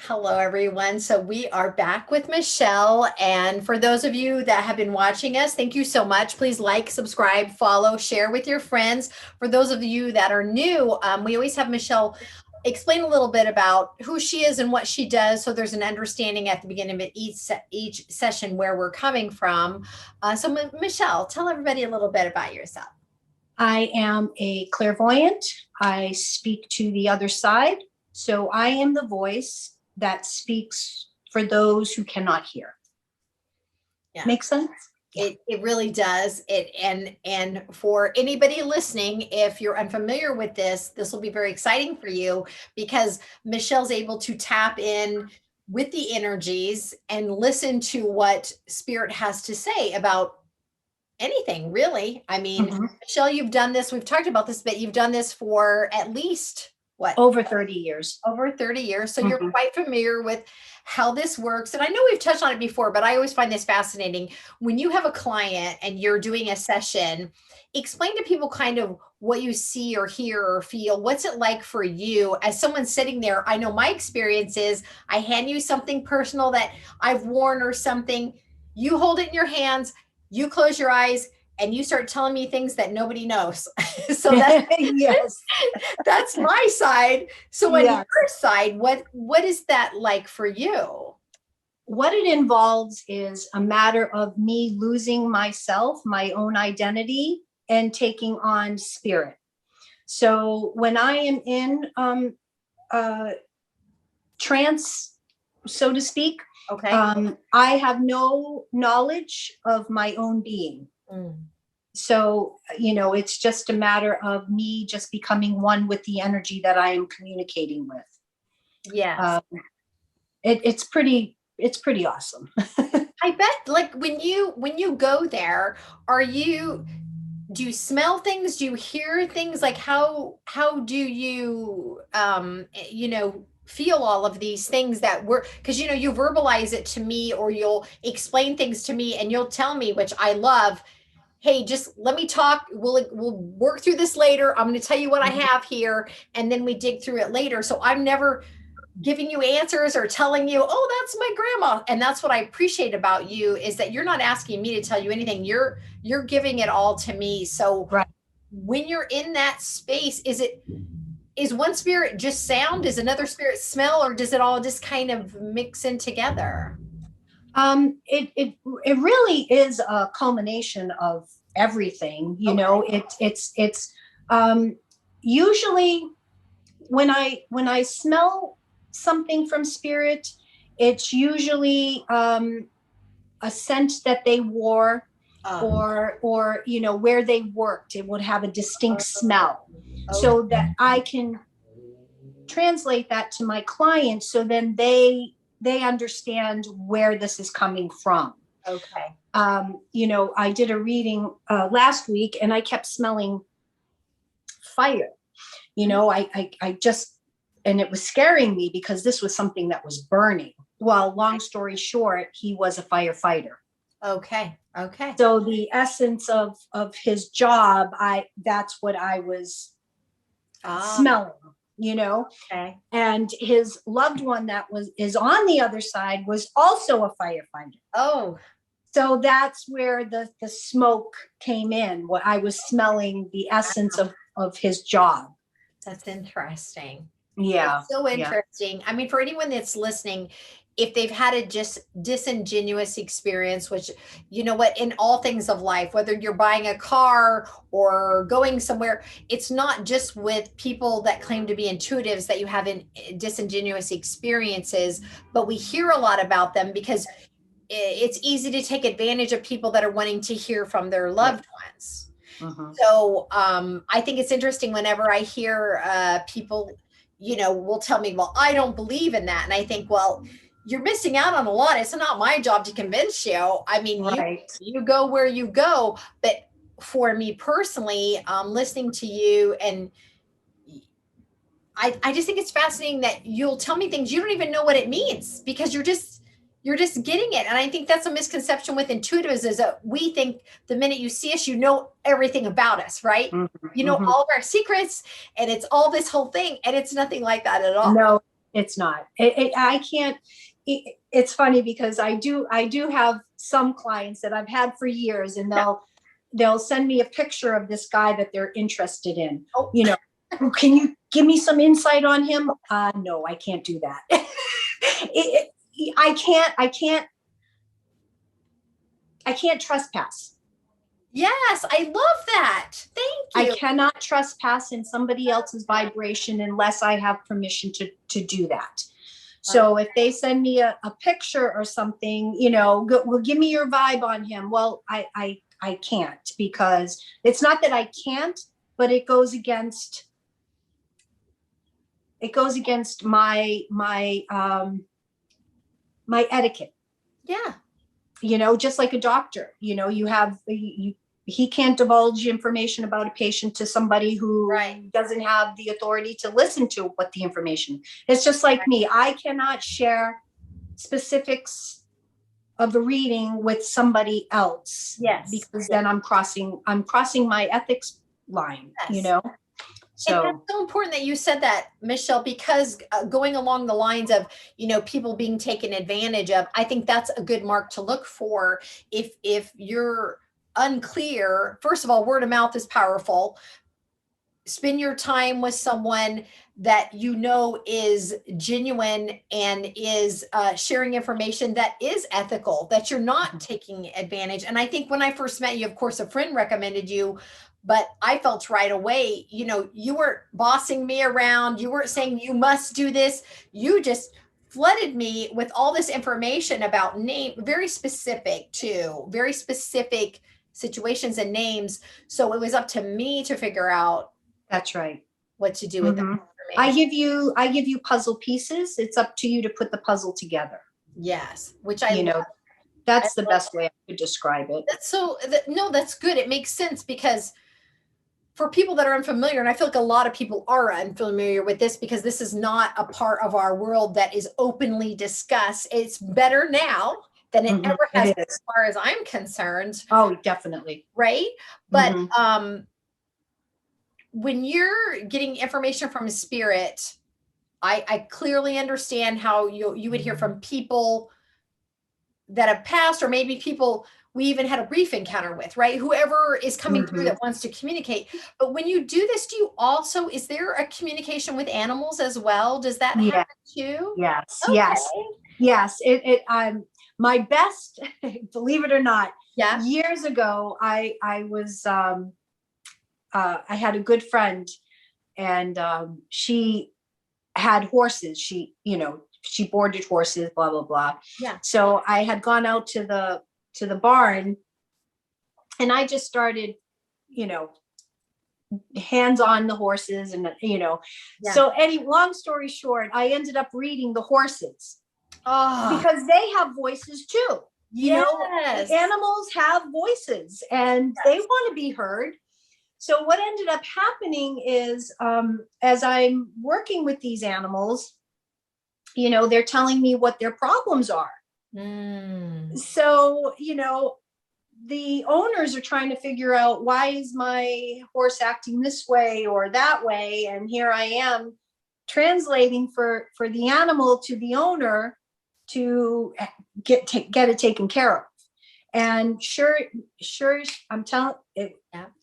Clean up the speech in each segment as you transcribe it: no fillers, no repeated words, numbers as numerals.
Hello, everyone. So we are back with Michelle. And for those of you that have been watching us, thank you so much. Please like, subscribe, follow, share with your friends. For those of you that are new, we always have Michelle explain a little bit about who she is and what she does. So there's an understanding at the beginning of each session where we're coming from. Michelle, tell everybody a little bit about yourself. I am a clairvoyant. I speak to the other side. So I am the voice that speaks for those who cannot hear. Yeah. Make sense? It really does. And for anybody listening, if you're unfamiliar with this will be very exciting for you because Michelle's able to tap in with the energies and listen to what spirit has to say about anything, really. I mean, Michelle, you've done this, we've talked about this, but you've done this for at least what? Over 30 years. Over 30 years. So you're quite familiar with how this works. And I know we've touched on it before, but I always find this fascinating. When you have a client and you're doing a session, explain to people kind of what you see or hear or feel. What's it like for you as someone sitting there? I know my experience is I hand you something personal that I've worn or something. You hold it in your hands, you close your eyes, and you start telling me things that nobody knows. So that's, yes, that's my side. So on yes. your side, what is that like for you? What it involves is a matter of me losing myself, my own identity, and taking on spirit. So when I am in trance, so to speak, Okay. I have no knowledge of my own being. So, it's just a matter of me just becoming one with the energy that I am communicating with. Yes. It's pretty awesome. I bet like when you go there, do you smell things? Do you hear things? Like how do you feel all of these things that were, because you verbalize it to me or you'll explain things to me and you'll tell me, which I love, hey, just let me talk. We'll work through this later. I'm going to tell you what I have here, and then we dig through it later. So I'm never giving you answers or telling you, oh, that's my grandma. And that's what I appreciate about you is that you're not asking me to tell you anything. You're giving it all to me. So Right. when you're in that space, is one spirit just sound? Is another spirit smell, or does it all just kind of mix in together? It really is a culmination of everything. It's usually when I smell something from spirit, it's usually a scent that they wore, or where they worked. It would have a distinct smell, so that I can translate that to my clients, so then they understand where this is coming from. Okay. I did a reading last week and I kept smelling fire. I just, and it was scaring me because this was something that was burning. Well, long story short, he was a firefighter. Okay. So the essence of his job, that's what I was smelling. Okay. And his loved one that is on the other side was also a firefighter. Oh, so that's where the smoke came in. What I was smelling the essence of his job. that's interesting. Yeah. It's so interesting. Yeah. I mean, for anyone that's listening, if they've had a just disingenuous experience, which, you know what, in all things of life, whether you're buying a car or going somewhere, it's not just with people that claim to be intuitives that you have disingenuous experiences, but we hear a lot about them because it's easy to take advantage of people that are wanting to hear from their loved ones. So I think it's interesting whenever I hear people, will tell me, well, I don't believe in that. And I think, well, you're missing out on a lot. It's not my job to convince you. I mean, you go where you go. But for me personally, listening to you, and I just think it's fascinating that you'll tell me things you don't even know what it means because you're just getting it. And I think that's a misconception with intuitives is that we think the minute you see us, you know everything about us, right? You know all of our secrets, and it's all this whole thing, and it's nothing like that at all. No, It's not. I can't. It's funny because I do have some clients that I've had for years, and they'll send me a picture of this guy that they're interested in. Oh. You know, can you give me some insight on him? No, I can't do that. I can't trespass. Yes, I love that. Thank you. I cannot trespass in somebody else's vibration unless I have permission to do that. So if they send me a picture or something, well, give me your vibe on him. Well, I can't, because it's not that I can't, but it goes against my etiquette. Yeah. Just like a doctor, he can't divulge information about a patient to somebody who doesn't have the authority to listen to what the information. It's just like me. I cannot share specifics of the reading with somebody else. Yes. Because then I'm crossing my ethics line, So and that's so important that you said that, Michelle, because going along the lines of, people being taken advantage of, I think that's a good mark to look for. If you're unclear, first of all, word of mouth is powerful. Spend your time with someone that is genuine and is sharing information that is ethical, that you're not taking advantage. And I think when I first met you, of course, a friend recommended you, but I felt right away, you weren't bossing me around. You weren't saying you must do this. You just flooded me with all this information about very specific situations and names. So it was up to me to figure out. That's right. What to do with that information. I give you puzzle pieces. It's up to you to put the puzzle together. Yes, which I love. That's the best way I could describe it. That's good. It makes sense, because for people that are unfamiliar, and I feel like a lot of people are unfamiliar with this because this is not a part of our world that is openly discussed. It's better now than it ever has been, as far as I'm concerned. Oh, definitely. Right. But when you're getting information from a spirit, I clearly understand how you would hear from people that have passed, or maybe people we even had a brief encounter with, right? Whoever is coming through that wants to communicate. But when you do this, is there a communication with animals as well? Does that happen too? Yes, yes. My best, believe it or not, years ago, I was, I had a good friend, and she had horses. She boarded horses, blah, blah, blah. Yeah. So I had gone out to the barn, and I just started, hands on the horses, and so long story short, I ended up reading the horses because they have voices too. Animals have voices, and they want to be heard. So what ended up happening is, as I'm working with these animals, they're telling me what their problems are. So, the owners are trying to figure out, why is my horse acting this way or that way? And here I am translating for the animal to the owner to get it taken care of. And sure, I'm telling it,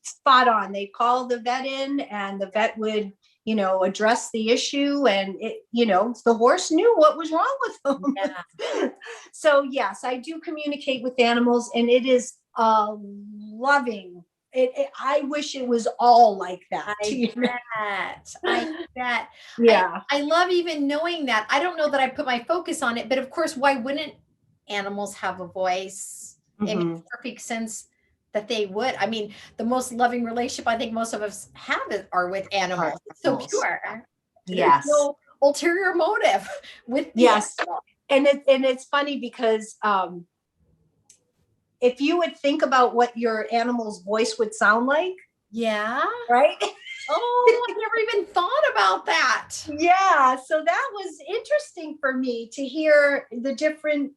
spot on. They called the vet in, and the vet would, address the issue, and the horse knew what was wrong with them. Yeah. So yes, I do communicate with animals, and it is loving. I wish it was all like that. I bet. Yeah. I love even knowing that. I don't know that I put my focus on it, but of course, why wouldn't animals have a voice? It makes perfect sense that they would. I mean, the most loving relationship I think most of us have are with animals. It's so pure. Yes. There's no ulterior motive with yes. And it's funny because if you would think about what your animal's voice would sound like. Yeah. Right? Oh, I never even thought about that. Yeah. So that was interesting for me to hear the different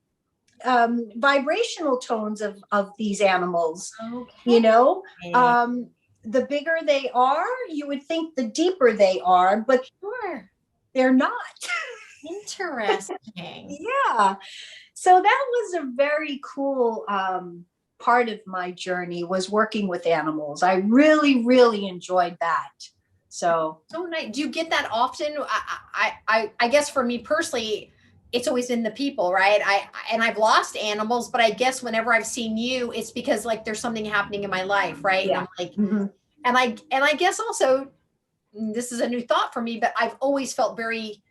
vibrational tones of these animals. Okay. The bigger they are, you would think the deeper they are, but they're not. Interesting. Yeah. So that was a very cool part of my journey, was working with animals. I really, really enjoyed that. So So nice. Do you get that often? I guess for me personally, it's always been the people, right? And I've lost animals, but I guess whenever I've seen you, it's because like there's something happening in my life, right? And yeah. I'm like, Hmm. and I guess also this is a new thought for me, but I've always felt very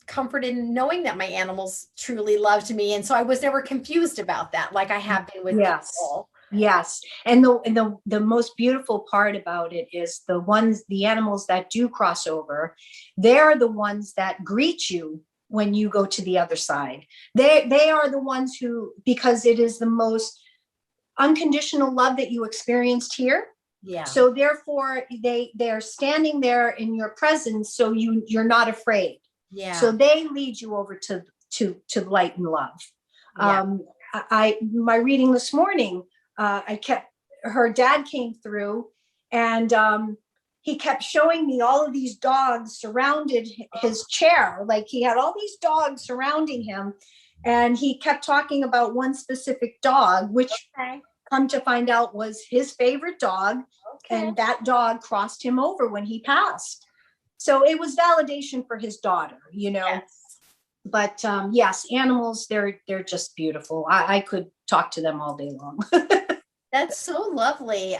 comforted in knowing that my animals truly loved me, and so I was never confused about that, like I have been with Yes. people. Yes. And the most beautiful part about it is the animals that do cross over, they're the ones that greet you when you go to the other side. They are the ones who, because it is the most unconditional love that you experienced here. Yeah. So therefore they're standing there in your presence, so you're not afraid. So Yeah. they lead you over to light and love. Yeah. My reading this morning, I kept her dad came through, and he kept showing me all of these dogs surrounded his chair. Like, he had all these dogs surrounding him, and he kept talking about one specific dog, which, Okay. come to find out, was his favorite dog. Okay. And that dog crossed him over when he passed. So it was validation for his daughter, you know. Yes. But yes, animals, they're just beautiful. I could talk to them all day long. That's so lovely.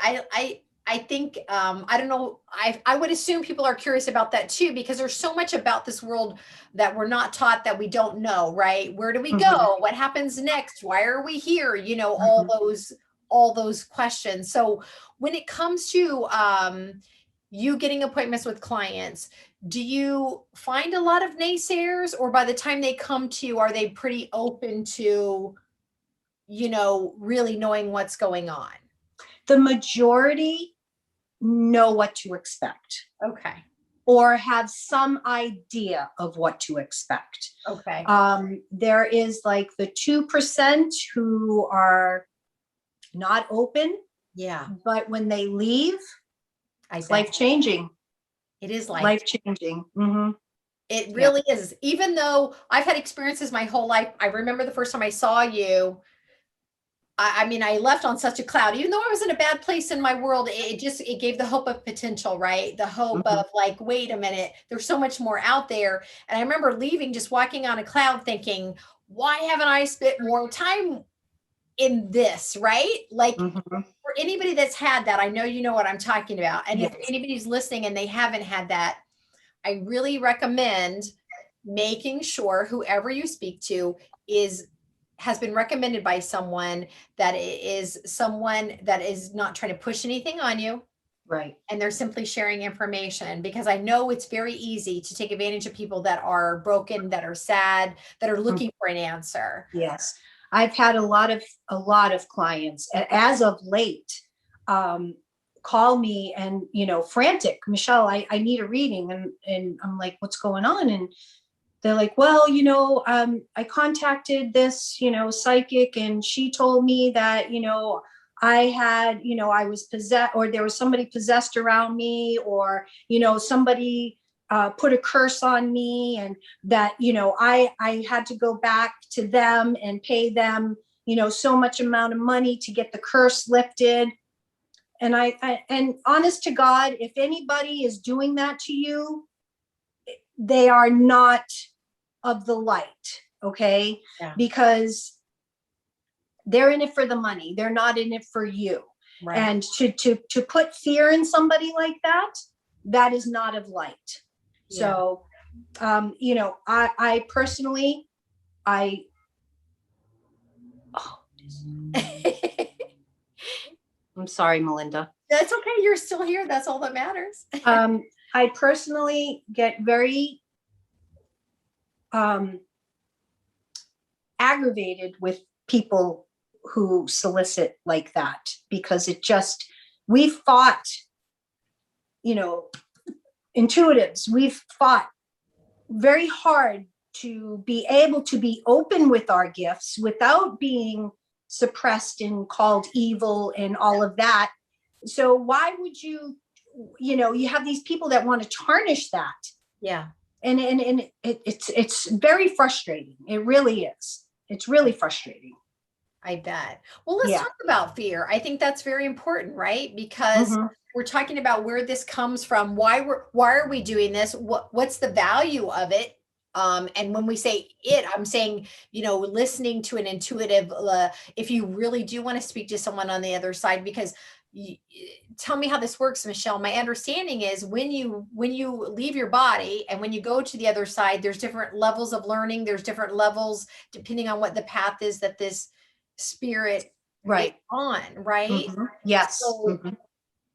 I think I don't know, I would assume people are curious about that too, because there's so much about this world that we're not taught, that we don't know, right? Where do we Mhm, go? What happens next? Why are we here? You know, mhm. all those questions. So when it comes to you getting appointments with clients, do you find a lot of naysayers, or by the time they come to you, are they pretty open to, really knowing what's going on? The majority know what to expect, Okay. or have some idea of what to expect. Okay. There is like the 2% who are not open, Yeah. but when they leave, I it's bet life changing. it is life. Life changing. Hmm. It Yeah. really is. Even though I've had experiences my whole life, I remember the first time I saw you. I mean, I left on such a cloud, even though I was in a bad place in my world. It gave the hope of potential, right? The hope Hmm. of like, wait a minute, there's so much more out there. And I remember leaving, just walking on a cloud, thinking, why haven't I spent more time in this, right? Like, Hmm. for anybody that's had that, I know you know what I'm talking about. And if Yes. anybody's listening and they haven't had that, I really recommend making sure whoever you speak to is has been recommended by someone that is someone that is not trying to push anything on you, Right. and they're simply sharing information, because I know it's very easy to take advantage of people that are broken, that are sad, that are Mhm. looking for an answer. Yes. I've had a lot of clients as of late, um, call me and, frantic, Michelle, I need a reading. And I'm like, what's going on? And they're like, well, I contacted this, psychic, and she told me that, I was possessed, or there was somebody possessed around me, or, somebody put a curse on me, and that, I had to go back to them and pay them, so much amount of money to get the curse lifted. And and honest to God, if anybody is doing that to you, they are not of the light, okay? Yeah. Because they're in it for the money. They're not in it for you. Right. And to put fear in somebody like that, that is not of light. Yeah. So, I personally, I, oh, I'm sorry, Melinda. That's okay. You're still here. That's all that matters. I personally get very um, aggravated with people who solicit like that, because we've fought, you know, intuitives, we've fought very hard to be able to be open with our gifts without being suppressed and called evil and all of that. So why would you have these people that want to tarnish that? Yeah. it's very frustrating. It really is. It's really frustrating. I bet. Well, let's Yeah. talk about fear. I think that's very important, right? Because Mm-hmm. we're talking about where this comes from, why are we doing this? What's the value of it? And when we say it, I'm saying, listening to an intuitive, if you really do want to speak to someone on the other side, because tell me how this works, Michelle. My understanding is when you leave your body and when you go to the other side, there's different levels of learning. There's different levels depending on what the path is that this spirit is Right. on, right? Mm-hmm. Yes. So, Mm-hmm.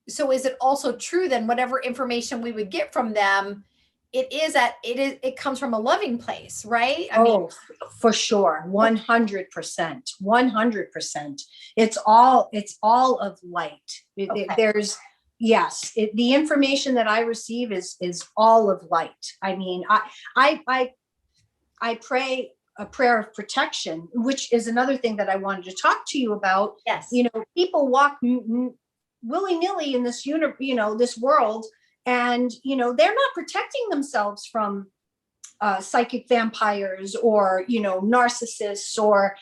so is it also true then whatever information we would get from them, it comes from a loving place, right? I mean, Oh, for sure. 100%. 100%. It's all of light. okay. There's, yes, the information that I receive is all of light. I mean, I pray a prayer of protection, which is another thing that I wanted to talk to you about. Yes. People walk willy-nilly in this this world, and they're not protecting themselves from psychic vampires or narcissists, or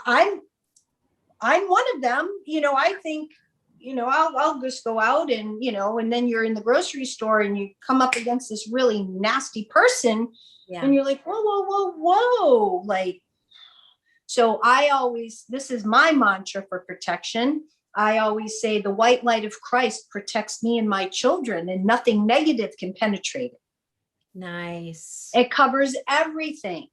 I'm one of them. I think I'll just go out and and then you're in the grocery store and you come up against this really nasty person, Yeah. and you're like, whoa, whoa, whoa, whoa. Like, so this is my mantra for protection. I always say the white light of Christ protects me and my children, and nothing negative can penetrate it. Nice. It covers everything,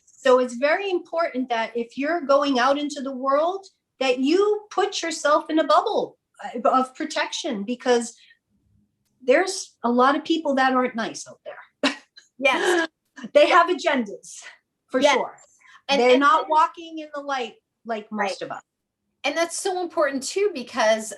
So it's very important that if you're going out into the world, that you put yourself in a bubble of protection, because there's a lot of people that aren't nice out there. Yes. They have agendas, for sure. And they're not walking in the light like most of us. And that's so important too, because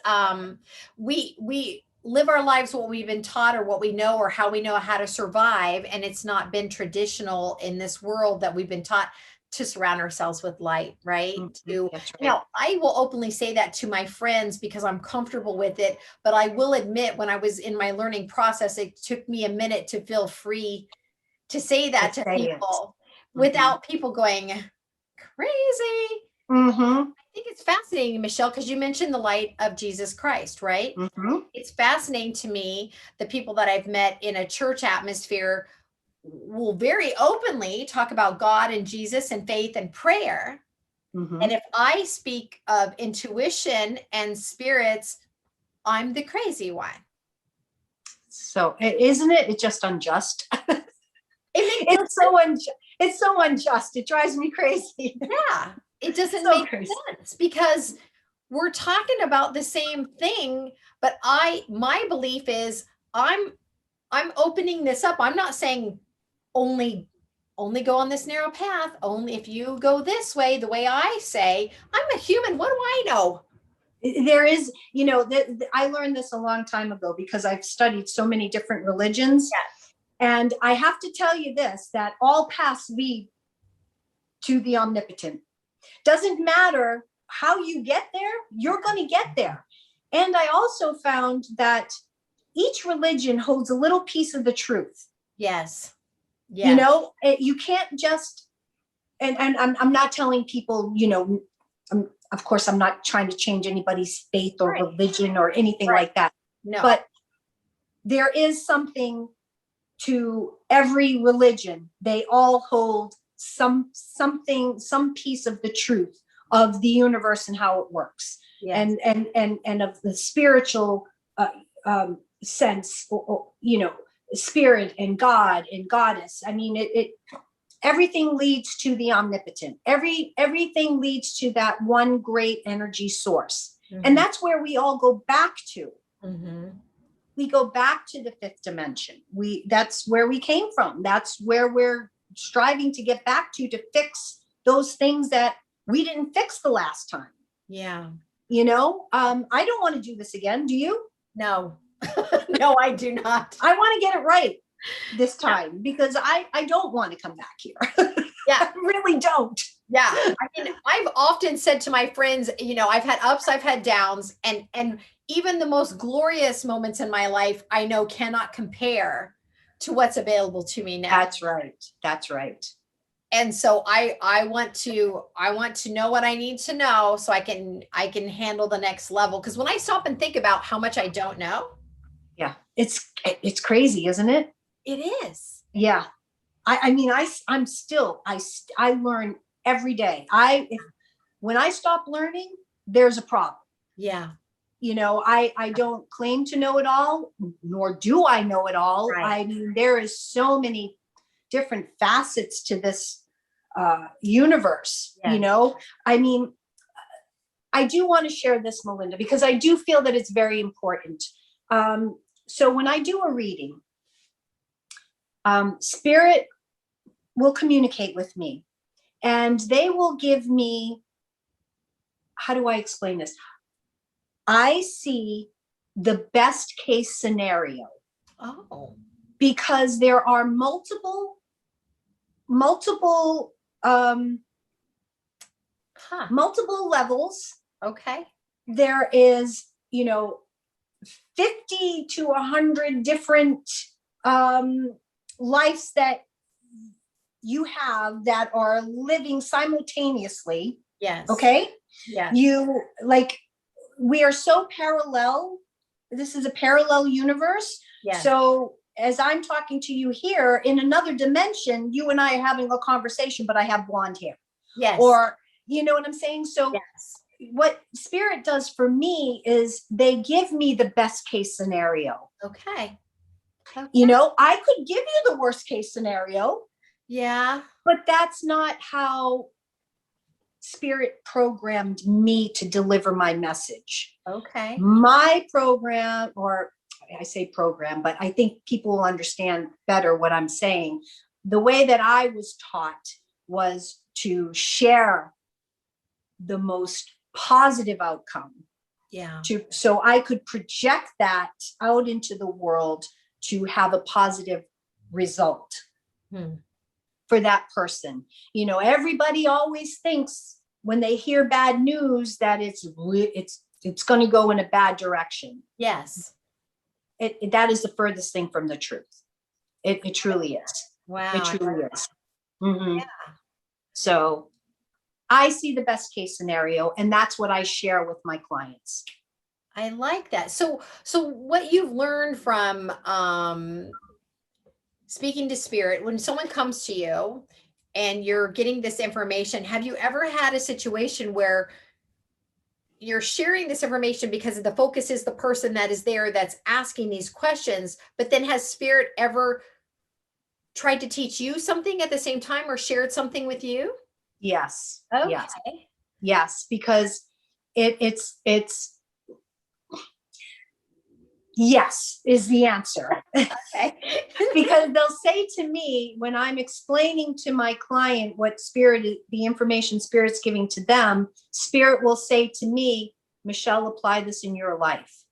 we live our lives what we've been taught or what we know or how we know how to survive, and it's not been traditional in this world that we've been taught to surround ourselves with light, right? Mm-hmm. That's right. Now, I will openly say that to my friends because I'm comfortable with it, but I will admit when I was in my learning process, it took me a minute to feel free to say that to people without people going crazy. Mm-hmm. I think it's fascinating, Michelle, because you mentioned the light of Jesus Christ, right? Mm-hmm. It's fascinating to me, the people that I've met in a church atmosphere will very openly talk about God and Jesus and faith and prayer. Mm-hmm. And if I speak of intuition and spirits, I'm the crazy one. So isn't it? It's just unjust. It's so unjust. It drives me crazy. Yeah. It doesn't make sense because we're talking about the same thing, but my belief is I'm opening this up. I'm not saying only go on this narrow path. Only if you go this way, the way I say, I'm a human. What do I know? There is, I learned this a long time ago because I've studied so many different religions. Yes. And I have to tell you this, that all paths lead to the omnipotent. Doesn't matter how you get there, you're going to get there. And I also found that each religion holds a little piece of the truth. Yes. You can't just, and I'm not telling people, of course, I'm not trying to change anybody's faith or religion or anything like that. No. But there is something to every religion. They all hold some piece of the truth of the universe and how it works. Yes. And of the spiritual sense, or spirit and God and goddess. I mean, it everything leads to the omnipotent. Everything leads to that one great energy source. Mm-hmm. And that's where we all go back to. Mm-hmm. We go back to the fifth dimension. That's where we came from. That's where we're striving to get back to fix those things that we didn't fix the last time. Yeah. I don't want to do this again. Do you? No. No, I do not. I want to get it right this time because I don't want to come back here. Yeah. I really don't. Yeah. I mean, I've often said to my friends, I've had ups, I've had downs, and even the most glorious moments in my life, I know cannot compare to what's available to me now. That's right. That's right. And so I want to know what I need to know so I can handle the next level. Because when I stop and think about how much I don't know, Yeah. It's crazy, isn't it? it is. Yeah. I mean, I learn every day. When I stop learning, there's a problem. Yeah. You know, I don't claim to know it all, nor do I know it all. Right. I mean, there is so many different facets to this universe, Yes. you know. I mean, I do want to share this, Melinda, because I do feel that it's very important. So when I do a reading, spirit will communicate with me, and they will give me, how do I explain this? I see the best case scenario. Oh. Because there are multiple multiple levels. Okay. There is, 50 to 100 different lives that you have that are living simultaneously. Yes. Okay. Yes. We are so parallel. This is a parallel universe. Yes. So as I'm talking to you here, in another dimension, you and I are having a conversation, but I have blonde hair. Yes. Or, you know what I'm saying? So yes. What spirit does for me is they give me the best case scenario. Okay. I could give you the worst case scenario. Yeah. But that's not how spirit programmed me to deliver my message. Okay. My program, or I say program, but I think people will understand better what I'm saying. The way that I was taught was to share the most positive outcome. Yeah. So I could project that out into the world to have a positive result for that person. Everybody always thinks when they hear bad news that it's going to go in a bad direction. Yes. That is the furthest thing from the truth. It truly is. Wow. It truly is. Mm-hmm. Yeah. So I see the best case scenario, and that's what I share with my clients. I like that. So what you've learned from speaking to spirit, when someone comes to you and you're getting this information, have you ever had a situation where you're sharing this information because the focus is the person that is there that's asking these questions, but then has spirit ever tried to teach you something at the same time or shared something with you? Yes. Okay. Yes, because it's yes is the answer. Okay. Because they'll say to me when I'm explaining to my client what the information spirit's giving to them, spirit will say to me, Michelle, apply this in your life.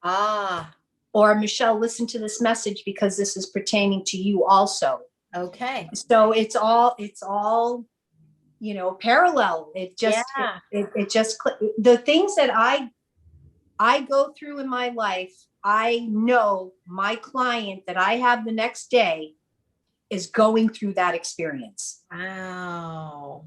Or Michelle, listen to this message because this is pertaining to you also. Okay. So it's all parallel. It just the things that I go through in my life, I know my client that I have the next day is going through that experience. Wow.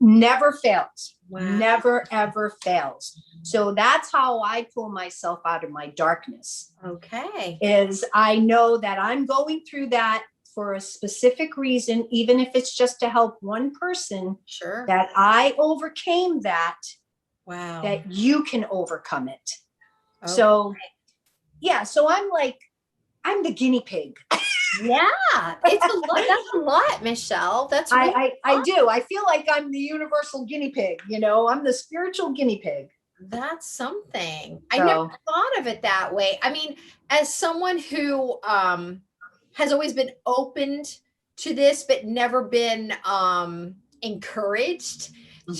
Never fails. Wow. Never, ever fails. So that's how I pull myself out of my darkness. Okay. Is I know that I'm going through that for a specific reason, even if it's just to help one person. Sure. That I overcame that. Wow. That you can overcome it. Okay. So I'm the guinea pig. Yeah, it's a lot. That's a lot, Michelle. That's really I do. I feel like I'm the universal guinea pig. I'm the spiritual guinea pig. That's something. I never thought of it that way. I mean, as someone who has always been opened to this, but never been encouraged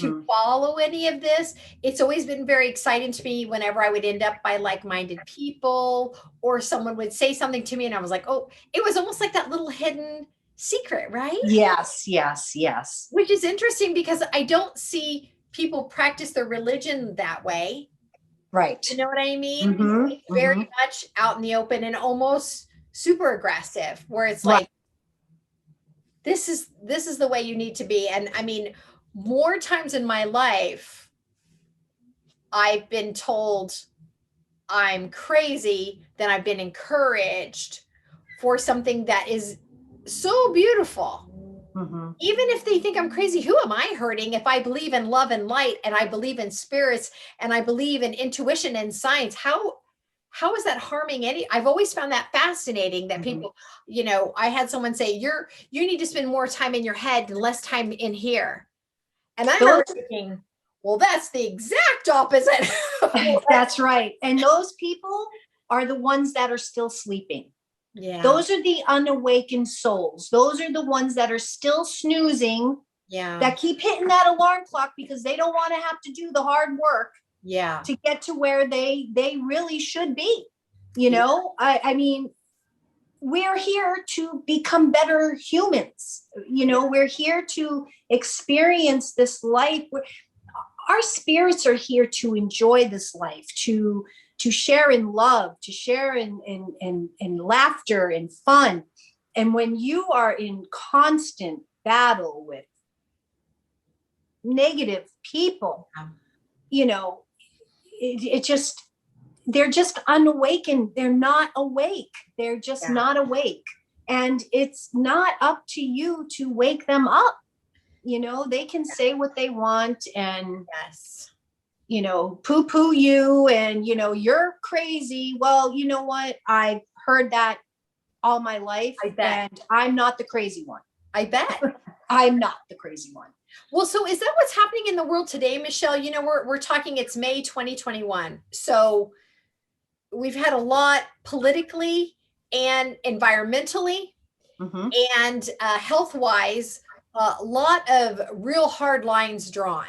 to follow any of this, it's always been very exciting to me whenever I would end up by like-minded people, or someone would say something to me and I was like, oh, it was almost like that little hidden secret, right? Yes. Which is interesting because I don't see people practice their religion that way. Right. You know what I mean? Very much out in the open and almost super aggressive, where it's Right. like, this is the way you need to be. And I mean, more times in my life, I've been told I'm crazy than I've been encouraged for something that is so beautiful. Mm-hmm. Even if they think I'm crazy, who am I hurting if I believe in love and light, and I believe in spirits, and I believe in intuition and science? How is that harming any? I've always found that fascinating, that Mm-hmm. people, I had someone say, you need to spend more time in your head and less time in here. And I Those, remember thinking, well, that's the exact opposite. Well, that's right. And those people are the ones that are still sleeping. yeah. Those are the unawakened souls. Those are the ones that are still snoozing, Yeah. that keep hitting that alarm clock because they don't want to have to do the hard work Yeah. to get to where they really should be. Yeah. I mean, we're here to become better humans. We're here to experience this life. Our spirits are here to enjoy this life, to share in love, to share in laughter and fun. And when you are in constant battle with negative people, it just, they're just unawakened. They're not awake. They're just not awake. And it's not up to you to wake them up. They can say what they want and, Yes. poo poo you and, you're crazy. Well, you know what? I've heard that all my life, I bet. and I'm not the crazy one. I bet. I'm not the crazy one. Well, so is that what's happening in the world today, Michelle? We're talking, it's May 2021. So we've had a lot politically and environmentally, Mm-hmm. and health wise, a lot of real hard lines drawn.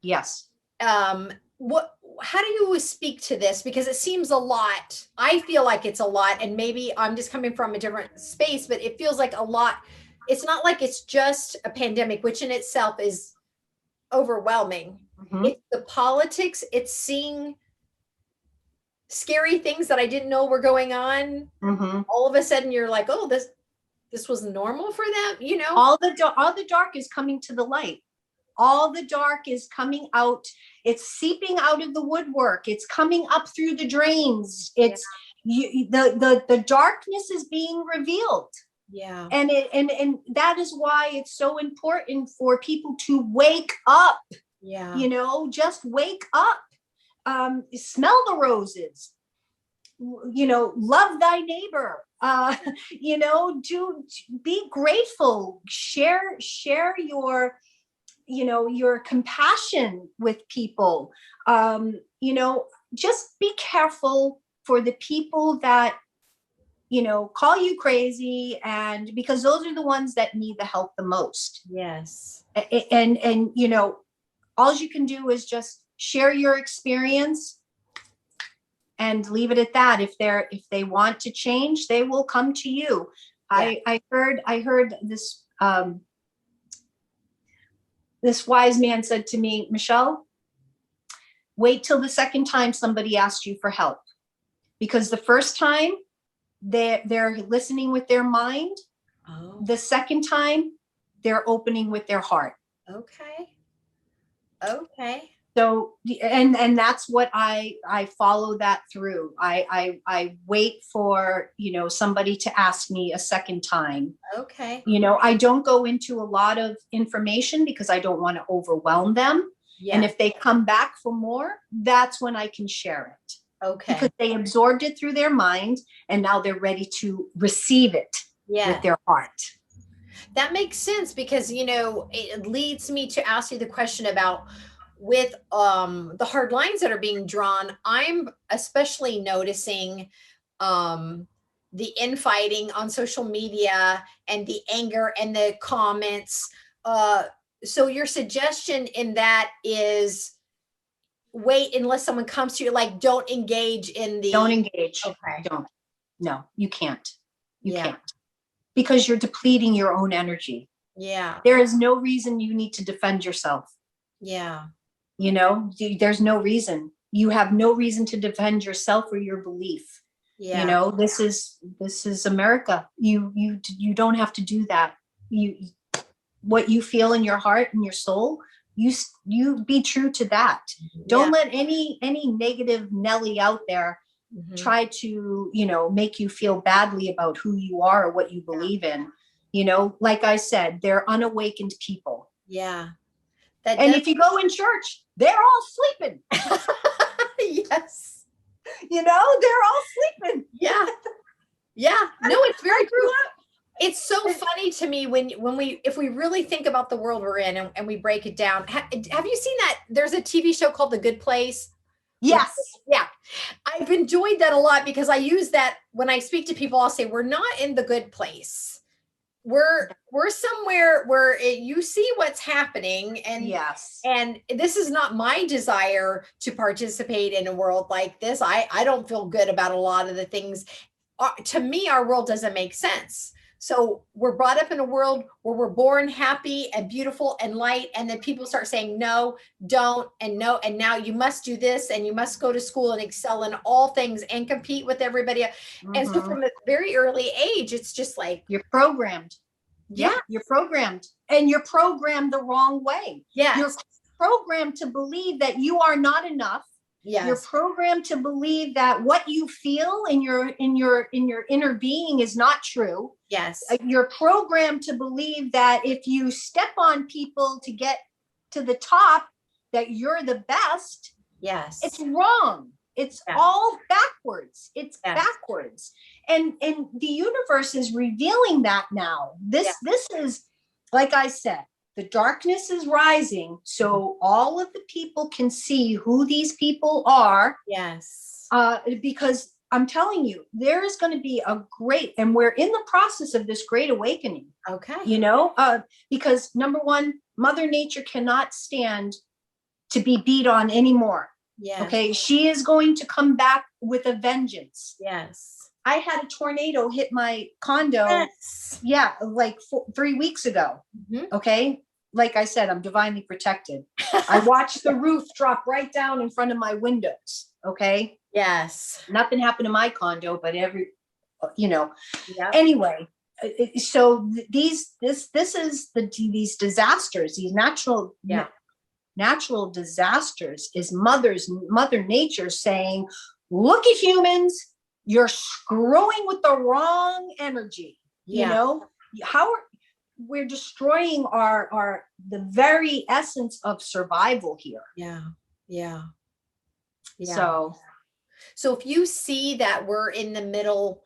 Yes. How do you speak to this? Because it seems a lot. I feel like it's a lot, and maybe I'm just coming from a different space, but it feels like a lot. It's not like it's just a pandemic, which in itself is overwhelming. Mm-hmm. It's the politics, it's seeing scary things that I didn't know were going on. Mm-hmm. All of a sudden you're like, oh, this was normal for them, all the dark is coming to the light. All the dark is coming out. It's seeping out of the woodwork. It's coming up through the drains. It's the darkness is being revealed. Yeah. And that is why it's so important for people to wake up. Yeah. Just wake up. Smell the roses. Love thy neighbor. Do be grateful. Share your your compassion with people. Just be careful for the people that call you crazy, and because those are the ones that need the help the most. Yes. And all you can do is just share your experience and leave it at that. If they want to change, they will come to you. Yeah. I heard this this wise man said to me, Michelle, wait till the second time somebody asks you for help, because the first time they're listening with their mind. Oh. The second time they're opening with their heart. Okay. So, and that's what I follow that through. I wait for, somebody to ask me a second time. Okay. I don't go into a lot of information because I don't want to overwhelm them. Yeah. And if they come back for more, that's when I can share it. Okay. Because they absorbed it through their mind and now they're ready to receive it with their heart. That makes sense, because, it leads me to ask you the question about, with the hard lines that are being drawn, I'm especially noticing the infighting on social media and the anger and the comments. So your suggestion in that is wait unless someone comes to you, like, don't engage in the... Don't engage. Okay. Don't. No, you can't. You can't. Because you're depleting your own energy. Yeah. There is no reason you need to defend yourself. Yeah. There's no reason. You have no reason to defend yourself or your belief. You Yeah. know, this is America. You don't have to do that. You what you feel in your heart and your soul, you be true to that. Yeah. Don't let any negative Nelly out there Mhm. try to, make you feel badly about who you are or what you Yeah. believe in. Like I said, they're unawakened people. Yeah. That And does. if you go in church, they're all sleeping. Yes. They're all sleeping. Yeah. Yeah. No, it's very I grew true. It's so up. funny to me when we if we really think about the world we're in and we break it down. Have you seen that there's a TV show called The Good Place? With, Yes. yeah, I've enjoyed that a lot because I use that when I speak to people. I'll say we're not in the good place. We're somewhere where you see what's happening, Yes. and this is not my desire to participate in a world like this. I don't feel good about a lot of the things. To me, our world doesn't make sense. So we're brought up in a world where we're born happy and beautiful and light, and then people start saying no, don't, and no, and now you must do this, and you must go to school and excel in all things and compete with everybody. And so Mm-hmm. from a very early age, it's just like, You're programmed. yeah, Yeah, you're programmed. And you're programmed the wrong way. You're yes, programmed to believe that you are not enough. You're yes, programmed to believe that what you feel in your inner being is not true. yes, You're programmed to believe that if you step on people to get to the top, that you're the best. It's yes, wrong. It's yes, all backwards. It's yes, backwards. And the universe is revealing that now. yeah, This is, like I said, the darkness is rising, so all of the people can see who these people are. yes. Because I'm telling you, there is going to be and we're in the process of this great awakening. Okay. Because number one, Mother Nature cannot stand to be beat on anymore. Yes. Okay, she is going to come back with a vengeance. Yes. I had a tornado hit my condo, Yes. yeah, like 3 weeks ago. Mhm. Okay, like I said, I'm divinely protected. I watched the roof drop right down in front of my windows. Okay, Yes. nothing happened to my condo, but Yep. anyway. So this is these disasters, these Yeah. natural disasters is mother nature saying, look at humans, you're screwing with the wrong energy. Yeah. How we're destroying our the very essence of survival here. Yeah. Yeah. Yeah. So if you see that we're in the middle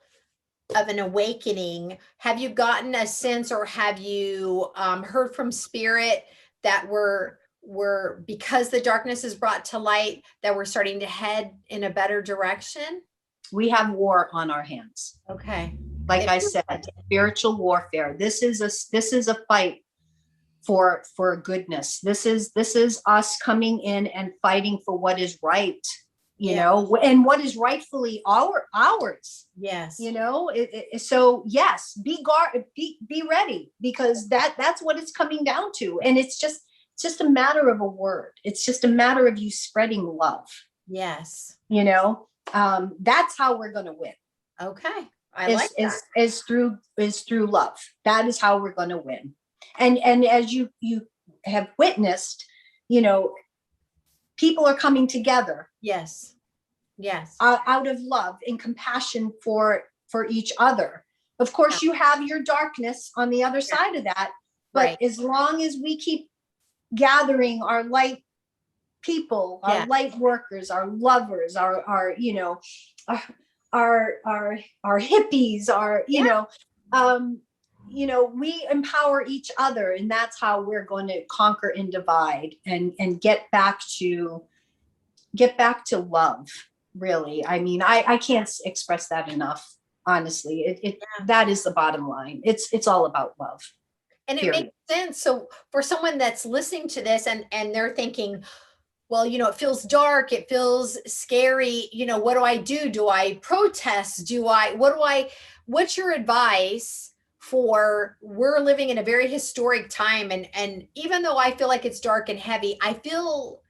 of an awakening, have you gotten a sense, or have you heard from spirit that we're because the darkness is brought to light, that we're starting to head in a better direction? we have war on our hands. Okay. Like I said, spiritual warfare. This is a fight for goodness. This is us coming in and fighting for what is right, Yeah. and what is rightfully ours. Yes. So yes, be ready, because that's what it's coming down to. And it's just a matter of a word. It's just a matter of you spreading love. Yes. That's how we're going to win. Okay. I like that. Is through love. That is how we're going to win. And as you have witnessed, people are coming together. Yes. Yes. Out of love and compassion for each other. Of course, you have your darkness on the other side of that, but right. As long as we keep gathering our light people, our light workers, our lovers, our hippies, we empower each other, and that's how we're going to conquer and divide and get back to love. Really, I mean, I can't express that enough. Honestly, that is the bottom line. It's all about love. And it makes sense. So for someone that's listening to this and they're thinking, well, it feels dark, it feels scary, what do I do? Do I protest? What's your advice for, we're living in a very historic time, and even though I feel like it's dark and heavy, I feel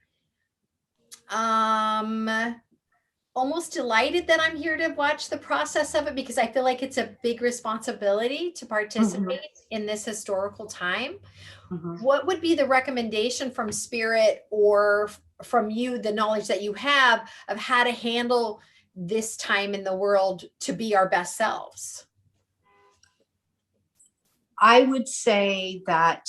almost delighted that I'm here to watch the process of it, because I feel like it's a big responsibility to Mhm, participate in this historical time. mhm. What would be the recommendation from Spirit, or from you, the knowledge that you have of how to handle this time in the world to be our best selves? I would say that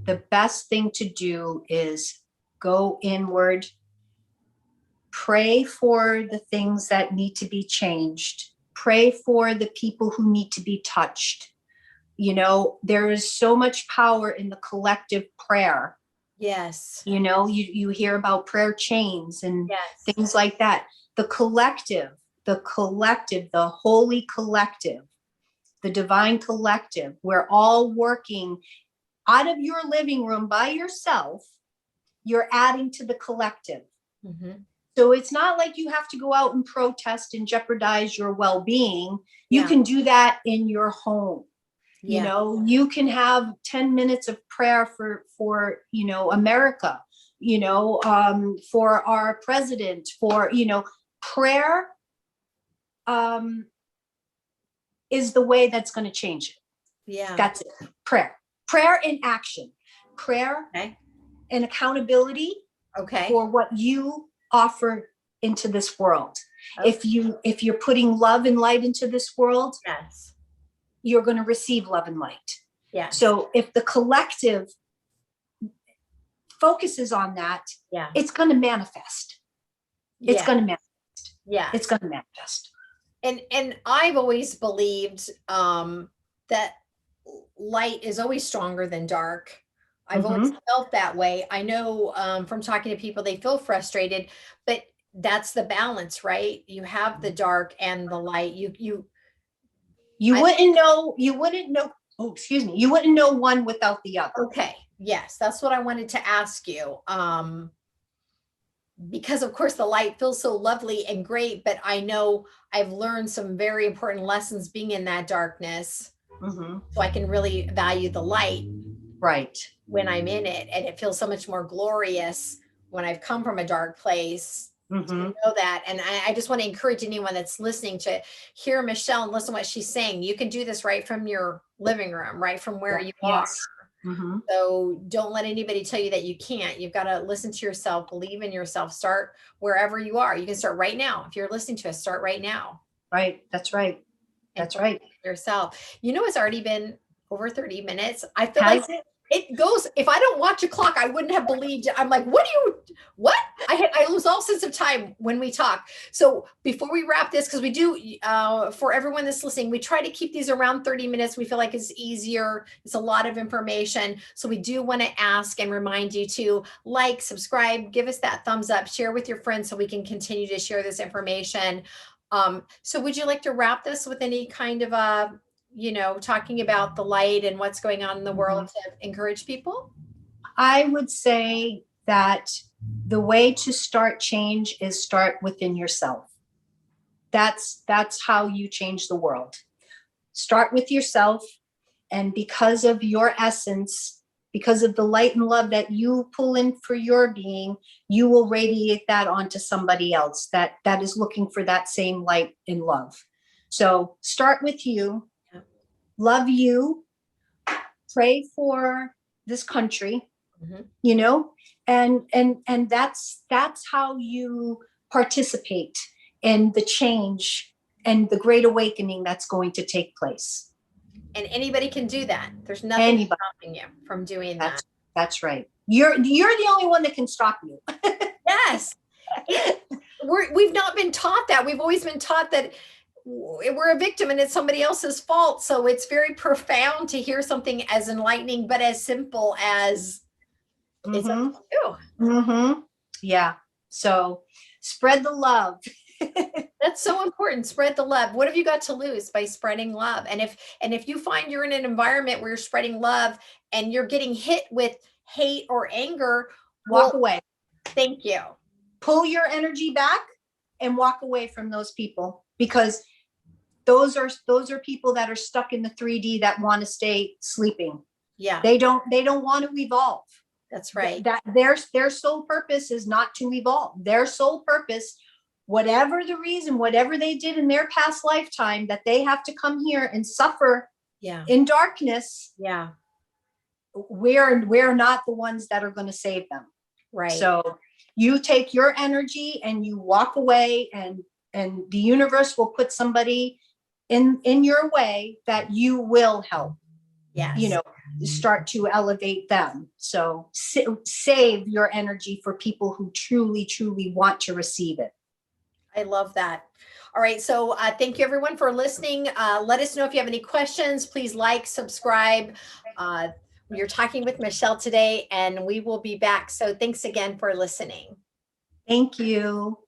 the best thing to do is go inward, pray for the things that need to be changed, pray for the people who need to be touched. You know, there is so much power in the collective prayer. Yes. You know, you hear about prayer chains and Yes. things like that. The collective, the holy collective, the divine collective, we're all working out of your living room by yourself. You're adding to the collective. Mm-hmm. So it's not like you have to go out and protest and jeopardize your well-being. You Yeah. can do that in your home. You Yeah. know, you can have 10 minutes of prayer for America, for our president, for prayer um is the way that's going to change it. Yeah. That's it. Prayer in action, prayer Okay. and accountability Okay. for what you offer into this world. Okay. If you're putting love and light into this world, Yes. you're going to receive love and light. Yes. So if the collective focuses on that, Yeah. it's going to manifest. It's Yeah. going to manifest. It's Yes. going to manifest. And I've always believed that light is always stronger than dark. I've always Mm-hmm. felt that way. I know from talking to people, they feel frustrated, but that's the balance, right? You have the dark and the light. You I, wouldn't know. You wouldn't know. Oh, excuse me. You wouldn't know one without the other. okay. Yes, that's what I wanted to ask you. Because of course the light feels so lovely and great, but I know I've learned some very important lessons being in that darkness, Mm-hmm. so I can really value the light Right. when I'm in it, and it feels so much more glorious when I've come from a dark place to Mm-hmm. know that. And I just want to encourage anyone that's listening to hear Michelle and listen to what she's saying. You can do this right from your living room, right from where Yeah. you are. Yes. Mm-hmm. So don't let anybody tell you that you can't. You've got to listen to yourself, believe in yourself, start wherever you are. You can start right now. If you're listening to us, start right now Right. That's right. and That's focus right. on yourself. You know, it's already been over 30 minutes. I feel like Has it? it goes, if I don't watch a clock, I wouldn't have believed it. I'm like, what? I lose all sense of time when we talk. So before we wrap this, because we do, for everyone that's listening, we try to keep these around 30 minutes. We feel like it's easier. It's a lot of information. So we do want to ask and remind you to like, subscribe, give us that thumbs up, share with your friends so we can continue to share this information. So would you like to wrap this with any kind of talking about the light and what's going on in the world to encourage people? I would say that the way to start change is start within yourself. That's how you change the world. Start with yourself, and because of your essence, because of the light and love that you pull in for your being, you will radiate that onto somebody else that is looking for that same light and love. So start with you, love you, pray for this country, Mm-hmm. you know, and that's how you participate in the change and the great awakening that's going to take place. And anybody can do that. There's nothing Anybody. stopping you from doing that. That's right. You're the only one that can stop you. Yes. We've not been taught that. We've always been taught that we're a victim and it's somebody else's fault. So it's very profound to hear something as enlightening, but as simple as it's up Mm-hmm. to you. Mm-hmm. Yeah. So spread the love. That's so important. Spread the love. What have you got to lose by spreading love? And if you find you're in an environment where you're spreading love and you're getting hit with hate or anger, Walk well, away. thank you. Pull your energy back and walk away from those people, because those are people that are stuck in the 3D that want to stay sleeping. Yeah, They don't want to evolve. that's right. That their sole purpose is not to evolve. Their sole purpose whatever the reason, whatever they did in their past lifetime, that they have to come here and suffer in darkness. Yeah. We're not the ones that are going to save them. Right. So you take your energy and you walk away, and the universe will put somebody in your way that you will help. Yes. You know, start to elevate them. So save your energy for people who truly, truly want to receive it. I love that. All right. So thank you everyone for listening. Let us know if you have any questions. Please like, subscribe. You're talking with Michelle today, and we will be back. So thanks again for listening. Thank you.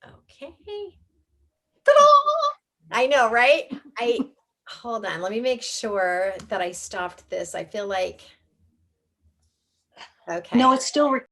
Okay. Ta-da! I know, right? Hold on. Let me make sure that I stopped this. I feel like, okay. No, it's still recording.